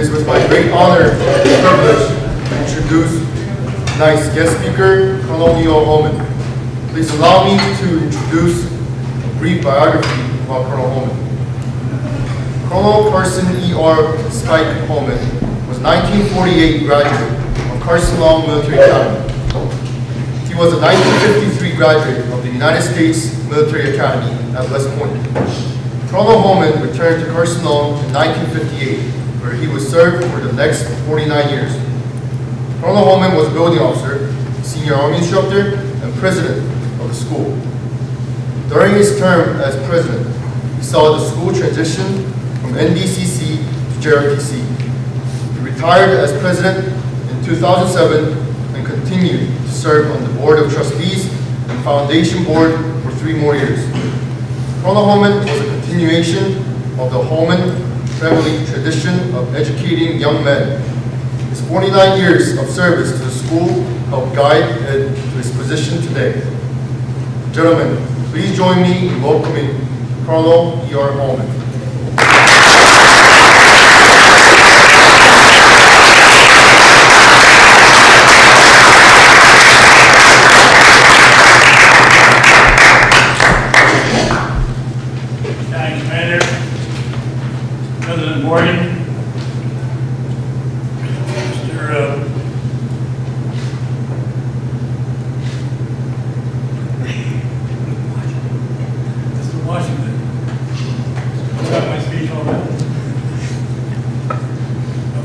It is with my great honor and privilege to introduce tonight's guest speaker, Colonel E.R. Holman. Please allow me to introduce a brief biography about Colonel Holman. Colonel Carson E.R. Spike Holman was a 1948 graduate of Carson Military Academy. He was a 1953 graduate of the United States Military Academy at West Point. Colonel Holman returned to Carson in 1958, where he was served for the next 49 years. Colonel Holman was a building officer, senior Army instructor, and president of the school. During his term as president, he saw the school transition from NDCC to JRTC. He retired as president in 2007 and continued to serve on the Board of Trustees and Foundation Board for 3 more years. Colonel Holman was a continuation of the Holman family tradition of educating young men. His 49 years of service to the school helped guide it to his position today. Gentlemen, please join me in welcoming Colonel E.R. Holman.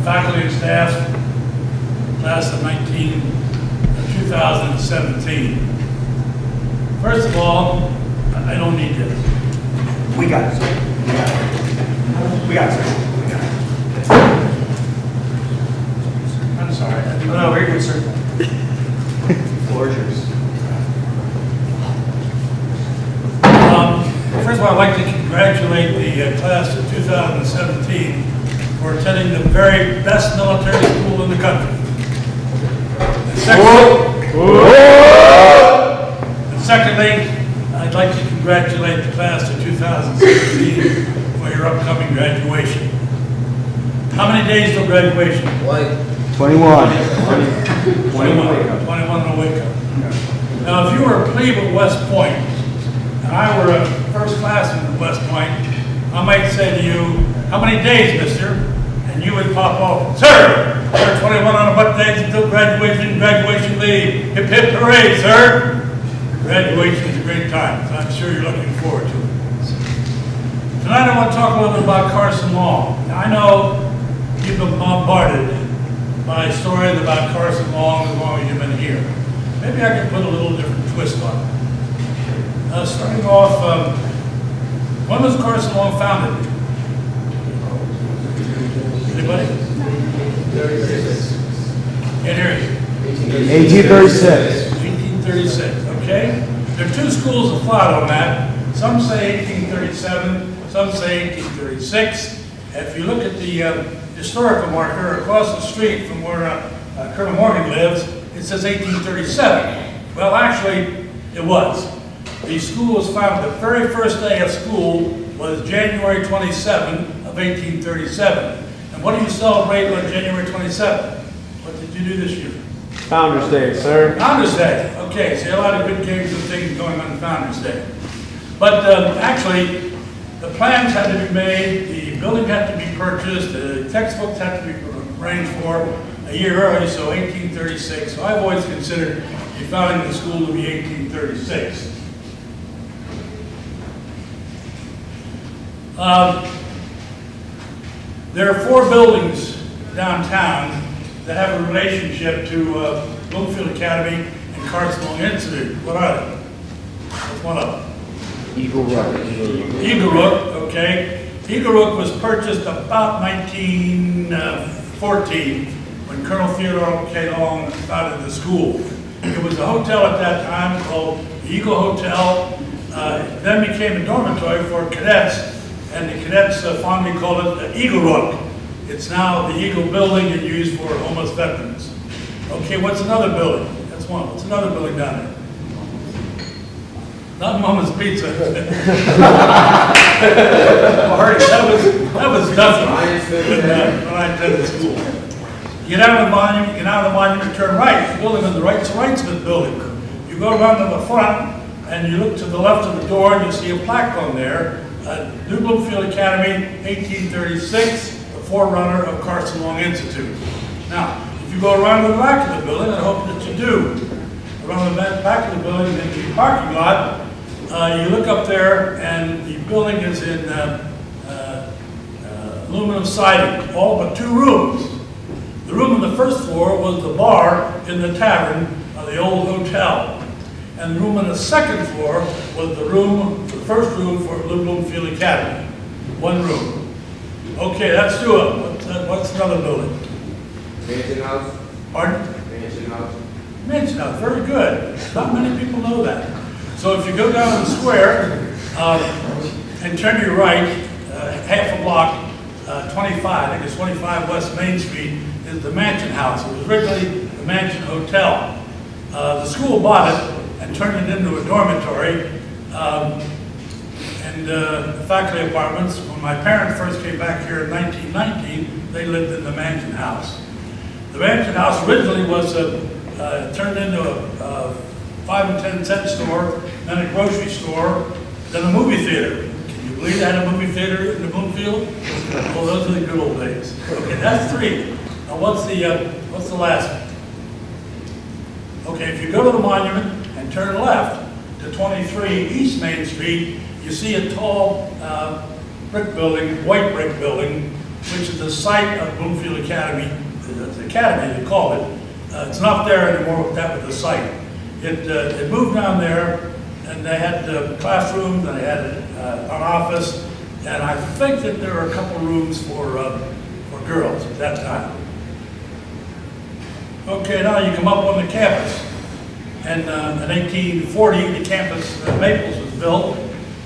Faculty and staff, class of 2017. First of all, I don't need this. We got it, sir. We got it, sir. I'm sorry. No, very good, sir. Floor is yours. First of all, I'd like to congratulate the class of 2017 for attending the very best military school in the country. And secondly, I'd like to congratulate the class of 2017 for your upcoming graduation. How many days till graduation? 21. 21 will wake up. Now, if you were a plebe at West Point, and I were a first classman at West Point, I might say to you, how many days, mister? And you would pop off, sir, there are 21 on what days until graduation, graduation leave. Hip, hip, hooray, sir. Graduation is a great time, so I'm sure you're looking forward to it. Tonight I want to talk a little bit about Carson Long. Now, I know you've been bombarded by stories about Carson Long as long as you've been here. Maybe I can put a little different twist on it. Starting off, when was Carson Long founded? Anybody? 1836. Can't hear you. 1836. 1836, okay? There are 2 schools of thought on that. Some say 1837, some say 1836. If you look at the historical marker across the street from where Colonel Morgan lives, it says 1837. Well, actually, it was. The school was founded, the very first day of school was January 27 of 1837. And what do you celebrate on January 27th? What did you do this year? Founders Day, sir. Founders Day. Okay, so a lot of good games and things going on Founders Day. But actually, the plans had to be made, the building had to be purchased, the textbooks had to be arranged for a year early, so 1836. So I've always considered the founding of the school to be 1836. There are 4 buildings downtown that have a relationship to Bloomfield Academy and Carson Institute. What are they? What's one of them? Eagle Rock. Eagle Rock, okay. Eagle Rock was purchased about 1914 when Colonel Theodore K. Long founded the school. It was a hotel at that time called the Eagle Hotel. It then became a dormitory for cadets. And the cadets fondly call it the Eagle Rock. It's now the Eagle Building and used for homeless veterans. Okay, what's another building? That's one. What's another building down there? Not Mama's Pizza. Marty, that was nothing when I attended school. You get out of the monument, turn right. The building on the right, it's the Wrightsmith building. You go around to the front, and you look to the left of the door, and you see a plaque on there, New Bloomfield Academy, 1836, the forerunner of Carson Long Institute. Now, if you go around to the back of the building, I hope that you do, around the back of the building into the parking lot, you look up there, and the building is in aluminum siding, all but 2 rooms. The room on the first floor was the bar in the tavern of the old hotel. And the room on the second floor was the first room for New Bloomfield Academy. 1 room. Okay, that's 2 of them. What's another building? Mansion House. Pardon? Mansion House. Mansion House, very good. Not many people know that. So if you go down the square and turn to your right, half a block, 25, I think it's 25 West Main Street, is the Mansion House. It was originally the Mansion Hotel. The school bought it and turned it into a dormitory and faculty apartments. When my parents first came back here in 1919, they lived in the Mansion House. The Mansion House originally was turned into a 5 and 10 cent store, then a grocery store, then a movie theater. Can you believe they had a movie theater in the Bloomfield? Well, those are the good old days. Okay, that's 3. Now what's the last one? Okay, if you go to the monument and turn left to 23 East Main Street, you see a tall brick building, white brick building, which is the site of Bloomfield Academy. The academy, they call it. It's not there anymore, but that was the site. It moved down there, and they had classrooms, and they had an office, and I think that there were a couple rooms for girls at that time. Okay, now you come up on the campus. And in 1840, the campus Maples was built,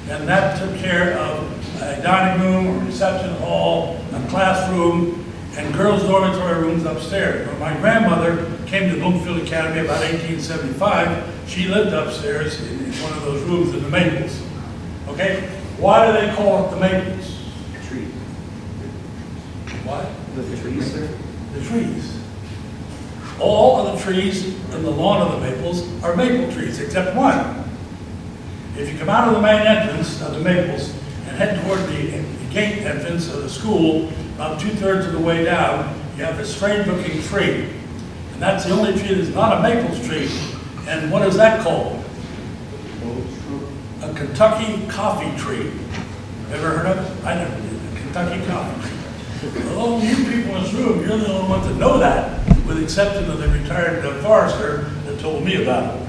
and that took care of a dining room, a reception hall, a classroom, and girls' dormitory rooms upstairs. When my grandmother came to Bloomfield Academy about 1875, she lived upstairs in one of those rooms in the Maples. Okay? Why do they call it the Maples? Tree. What? The trees, sir? The trees. All of the trees in the lawn of the Maples are maple trees, except one. If you come out of the main entrance of the Maples and head toward the gate entrance of the school, about 2/3 of the way down, you have a strange-looking tree. And that's the only tree that's not a maples tree. And what is that called? A Kentucky coffee tree. Ever heard of it? I never did. A Kentucky coffee tree. Oh, you people in this room, you're the only ones that know that, with the exception of the retired forester that told me about it.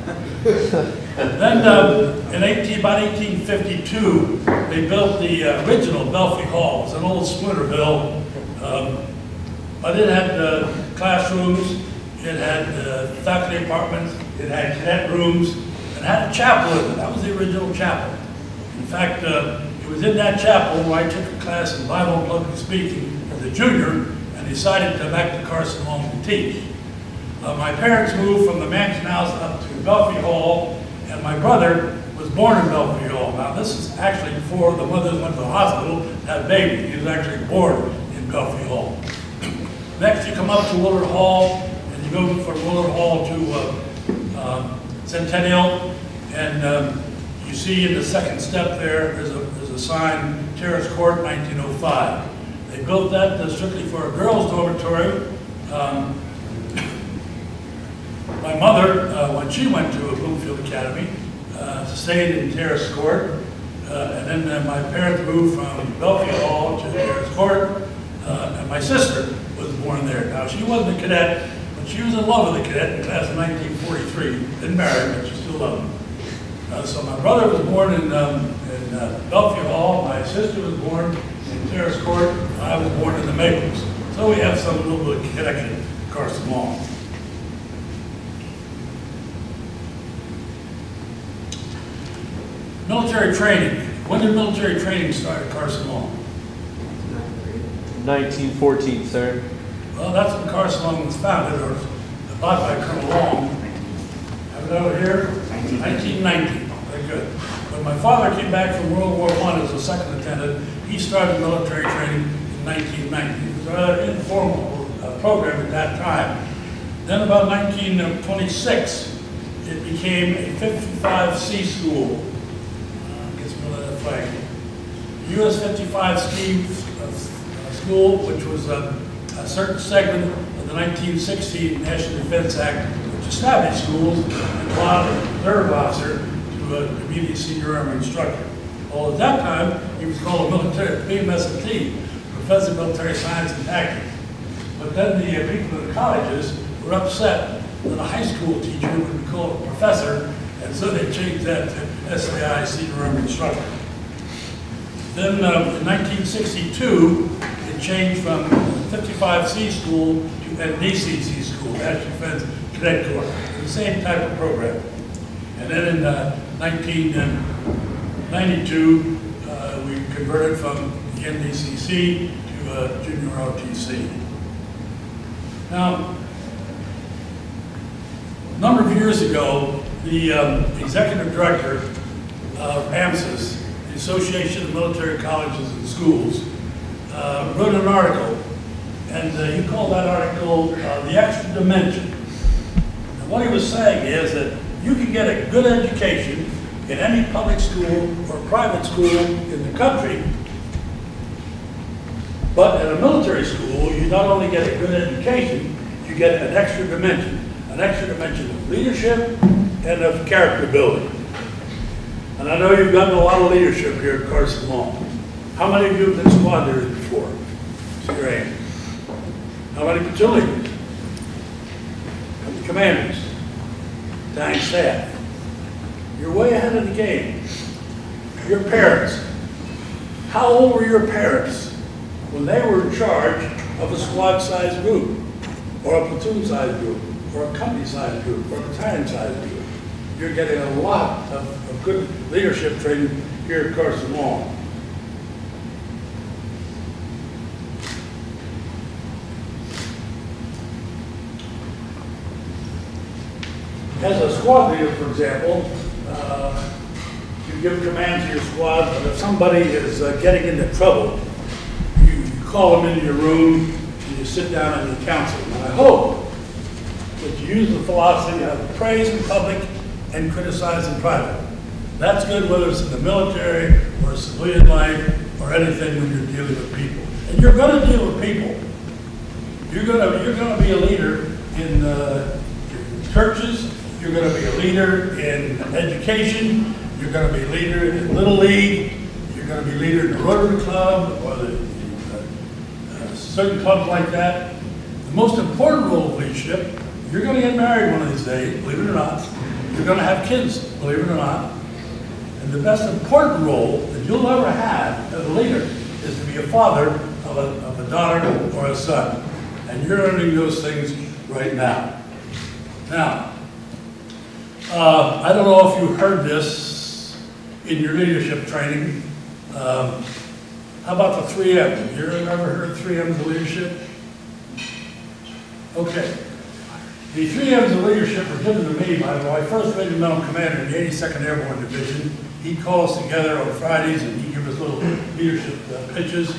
Then in about 1852, they built the original Belfry Hall. It was an old Splinterville, but it had classrooms, it had faculty apartments, it had cadet rooms, and had a chapel in it. That was the original chapel. In fact, it was in that chapel where I took a class in Bible and Public Speaking as a junior and decided to come back to Carson Long to teach. My parents moved from the Mansion House up to Belfry Hall, and my brother was born in Belfry Hall. Now, this is actually before the mothers went to the hospital to have a baby. He was actually born in Belfry Hall. Next, you come up to Willard Hall, and you go from Willard Hall to Centennial, and you see in the second step there's a sign, Terrace Court, 1905. They built that strictly for a girls' dormitory. My mother, when she went to Bloomfield Academy, stayed in Terrace Court, and then my parents moved from Belfry Hall to Terrace Court, and my sister was born there. Now, she wasn't a cadet, but she was in love with a cadet in class of 1943. Didn't marry, but she still loved him. So my brother was born in Belfry Hall, my sister was born in Terrace Court, and I was born in the Maples. So we have some little bit of connection to Carson Long. Military training. When did military training start at Carson Long? 1914, sir. Well, that's when Carson Long was founded, or bought by Colonel Long. Have it over here? 1919. Very good. When my father came back from World War I as a second lieutenant, he started military training in 1990. It was rather informal program at that time. Then about 1926, it became a 55C school. Gets me a flag. US 55 school, which was a certain segment of the 1916 National Defense Act, which established schools and allowed a reserve officer to be the senior army instructor. Well, at that time, he was called a military PMST, Professor of Military Science and Tactics. But then the people in the colleges were upset that a high school teacher would be called a professor, and so they changed that to SAI, Senior Army Instructor. Then in 1962, it changed from 55C school to NDCC school, National Defense Cadet Corps, the same type of program. And then in 1992, we converted from the NDCC to junior ROTC. Now, a number of years ago, the executive director of AMSIS, the Association of Military Colleges and Schools, wrote an article, and he called that article The Extra Dimension. And what he was saying is that you can get a good education in any public school or private school in the country, but at a military school, you not only get a good education, you get an extra dimension of leadership and of character building. And I know you've gotten a lot of leadership here at Carson Hall. How many of you have been squad leaders before? See your hand. How many platoon leaders? How many commanders? Battalion staff. You're way ahead of the game. Your parents. How old were your parents when they were in charge of a squad-sized group, or a platoon-sized group, or a company-sized group, or a battalion-sized group? You're getting a lot of good leadership training here at Carson Hall. As a squad leader, for example, you give command to your squad, but if somebody is getting into trouble, you call them into your room and you sit down and you counsel them. And I hope that you use the philosophy of praise in public and criticize in private. That's good whether it's in the military or civilian life or anything when you're dealing with people. And you're going to deal with people. You're going to be a leader in churches. You're going to be a leader in education. You're going to be a leader in Little League. You're going to be a leader in the Rotary Club or the certain clubs like that. The most important role of leadership, you're going to get married one of these days, believe it or not. You're going to have kids, believe it or not. And the best important role that you'll ever have as a leader is to be a father of a daughter or a son. And you're earning those things right now. Now, I don't know if you heard this in your leadership training. How about the 3 M's? You ever heard 3 M's of leadership? Okay. The 3 M's of leadership were given to me by my first regimental commander in the 82nd Airborne Division. He'd call us together on Fridays and he'd give us little leadership pitches.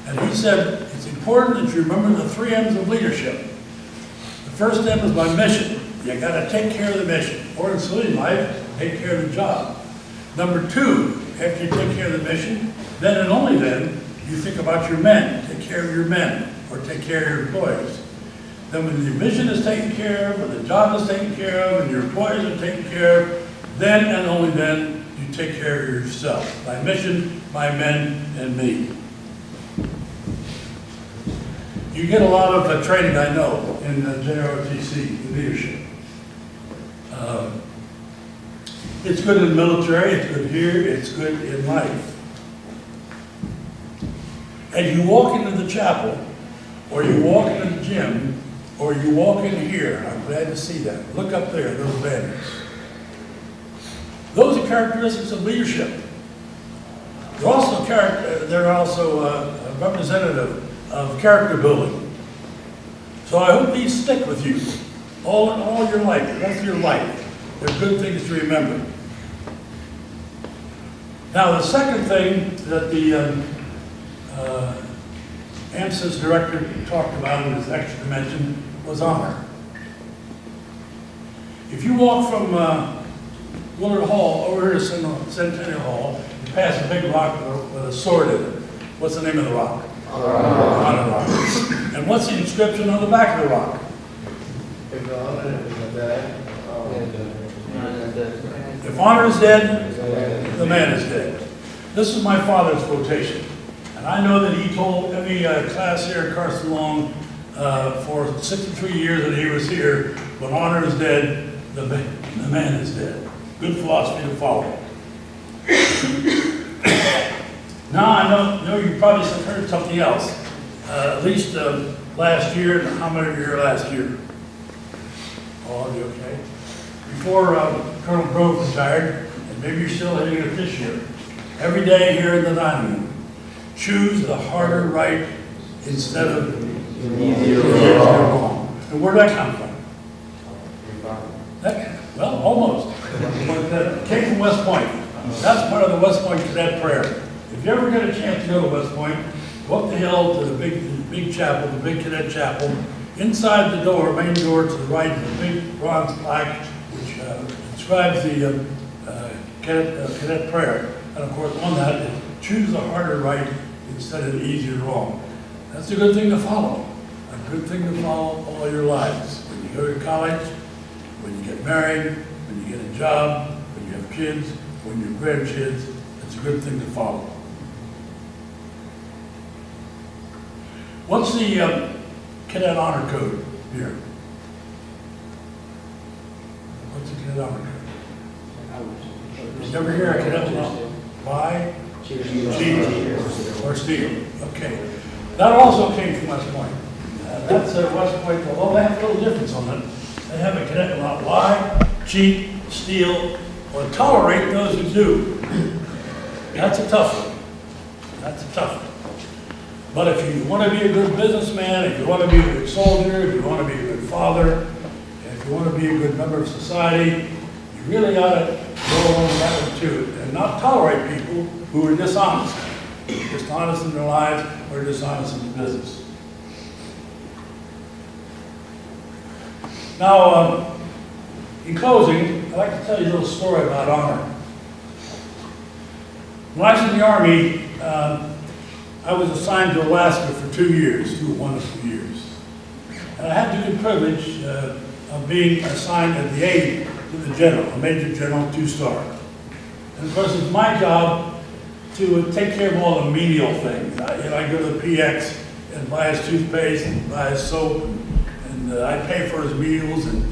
And he said, it's important that you remember the 3 M's of leadership. The first M is my mission. You got to take care of the mission. Or in civilian life, take care of the job. Number 2, after you take care of the mission, then and only then, you think about your men. Take care of your men, or take care of your employees. Then when the mission is taken care of, when the job is taken care of, and your employees are taken care of, then and only then, you take care of yourself. My mission, my men, and me. You get a lot of training, I know, in JROTC, leadership. It's good in the military, it's good here, it's good in life. As you walk into the chapel, or you walk into the gym, or you walk in here, I'm glad to see that. Look up there, those banners. Those are characteristics of leadership. They're also representative of character building. So I hope these stick with you all your life, the rest of your life. They're good things to remember. Now the second thing that the Hampstead's director talked about in his extra dimension was honor. If you walk from Willard Hall over here to Centennial Hall, you pass a big rock with a sword in it. What's the name of the rock? Honor rock. And what's the inscription on the back of the rock? If honor is dead, the man is dead. This is my father's quotation. And I know that he told every class here at Carson Long for 63 years that he was here, when honor is dead, the man is dead. Good philosophy to follow. Now I know you probably heard something else. At least last year, and how many of you were here last year? All of you, okay? Before Colonel Grove retired, and maybe you're still hitting it this year, every day here in the dining room, choose the harder right instead of easier wrong. And where'd that come from? Well, almost. But that came from West Point. That's part of the West Point Cadet Prayer. If you ever get a chance to go to West Point, go up the hill to the big chapel, the big cadet chapel. Inside the door, main door to the right, is a big bronze plaque which describes the cadet prayer. And of course, on that is choose the harder right instead of the easier wrong. That's a good thing to follow. A good thing to follow all your lives. When you go to college, when you get married, when you get a job, when you have kids, when you have grandkids, it's a good thing to follow. What's the cadet honor code here? What's the cadet honor code? You never hear a cadet honor? Buy, cheat, or steal. Okay. That also came from West Point. That's West Point, although they have a little difference on it. They have a cadet not lie, cheat, steal, or tolerate those who do. That's a tough one. That's a tough one. But if you want to be a good businessman, if you want to be a good soldier, if you want to be a good father, if you want to be a good member of society, you really ought to go along that one too, and not tolerate people who are dishonest. Dishonest in their lives or dishonest in business. Now, in closing, I'd like to tell you a little story about honor. When I was in the Army, I was assigned to Alaska for 2 years, 2 wonderful years. And I had the good privilege of being assigned at the aide to the general, a major general, 2-star. And of course, it's my job to take care of all the menial things. I go to the PX and buy his toothpaste and buy his soap, and I pay for his meals and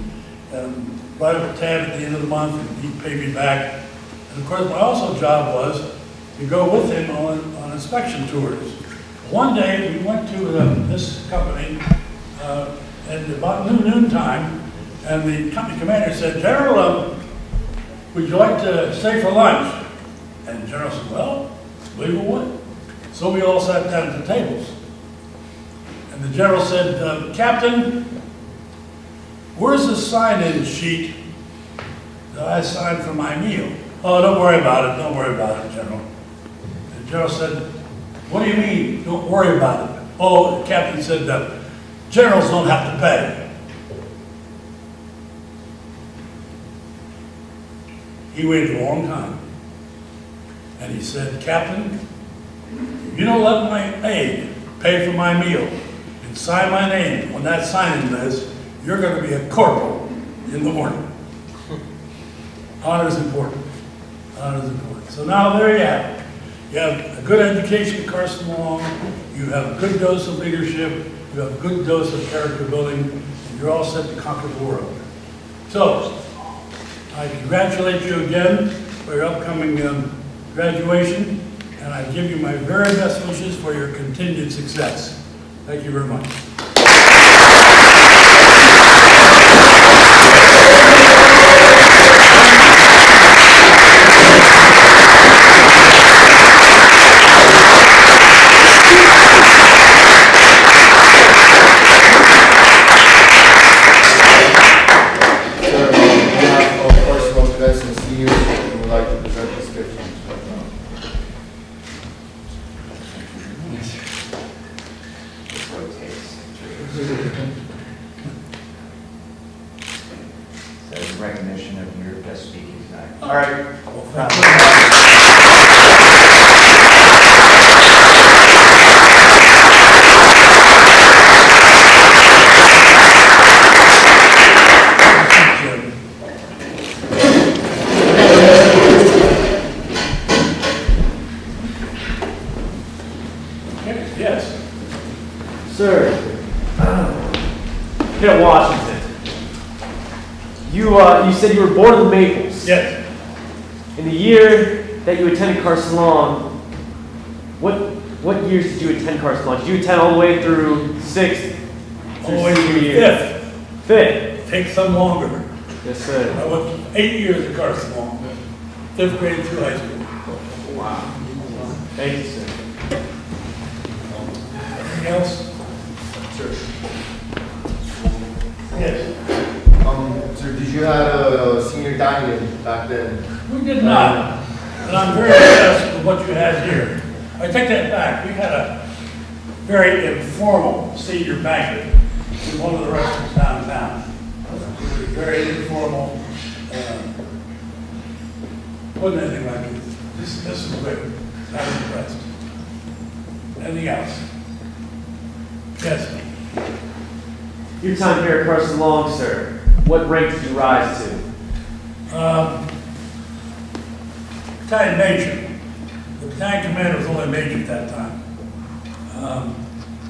write up a tab at the end of the month, and he'd pay me back. And of course, my also job was to go with him on inspection tours. One day, we went to this company at about noon time, and the company commander said, "General, would you like to stay for lunch?" And the general said, "Well, we would." So we all sat down at the tables. And the general said, "Captain, where's the sign-in sheet that I signed for my meal?" "Oh, don't worry about it, don't worry about it, General." The general said, "What do you mean, don't worry about it?" "Oh," the captain said, "generals don't have to pay." He waited a long time. And he said, "Captain, if you don't let my aide pay for my meal and sign my name on that sign-in list, you're going to be a corporal in the morning." Honor is important. Honor is important. So now there you have it. You have a good education at Carson Long. You have a good dose of leadership. You have a good dose of character building. And you're all set to conquer the world. So, I congratulate you again for your upcoming graduation, and I give you my very best wishes for your continued success. Thank you very much. So in recognition of your guest speaking tonight. All right. Well, thank you. Yes. Sir, Kent Washington, you said you were born in the Maples. Yes. In the year that you attended Carson Long, what years did you attend Carson Long? Did you attend all the way through sixth? All the way through senior year? fifth. Fifth. Takes some longer. Yes, sir. I went 8 years at Carson Long, fifth grade through high school. Wow. Thank you, sir. Anything else? Sure. Yes. Sir, did you have a senior dining back then? We did not, and I'm very impressed with what you had here. I take that back. We had a very informal senior banquet in one of the restaurants downtown. Very informal. Wasn't anything like it. This is great. I was impressed. Anything else? Yes. Your time here at Carson Long, sir, what rank did you rise to? Battalion major. The battalion commander was only a major at that time.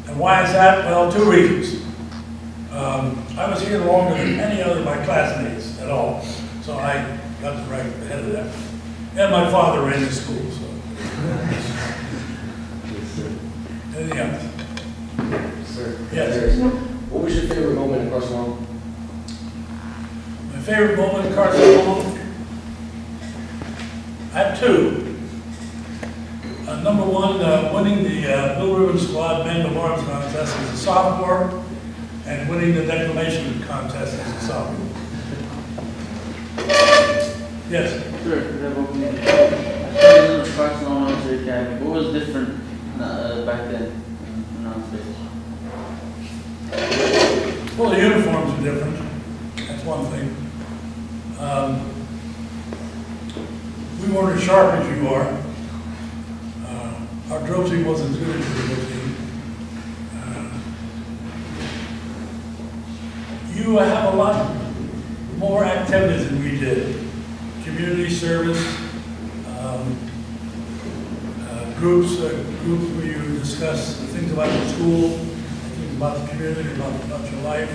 And why is that? Well, two reasons. I was here longer than any other of my classmates at all, so I got the rank ahead of them. And my father ran the school, so. Anything else? Sir. Yes. What was your favorite moment in Carson Long? My favorite moment in Carson Long? I have two. Number one, winning the Blue Ribbon Squad Man of Arms contest as a sophomore, and winning the declamation contest as a sophomore. Yes. Sure, I was Carson Long Military Academy. What was different back then nowadays? Well, the uniforms are different. That's one thing. We weren't as sharp as you are. Our drill team wasn't as good as your drill team. You have a lot more activities than we did. Community service, groups where you discuss things about the school, things about the community, about your life.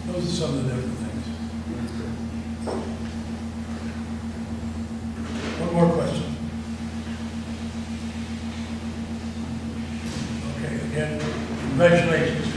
Those are some of the different things. One more question. Okay, again, congratulations.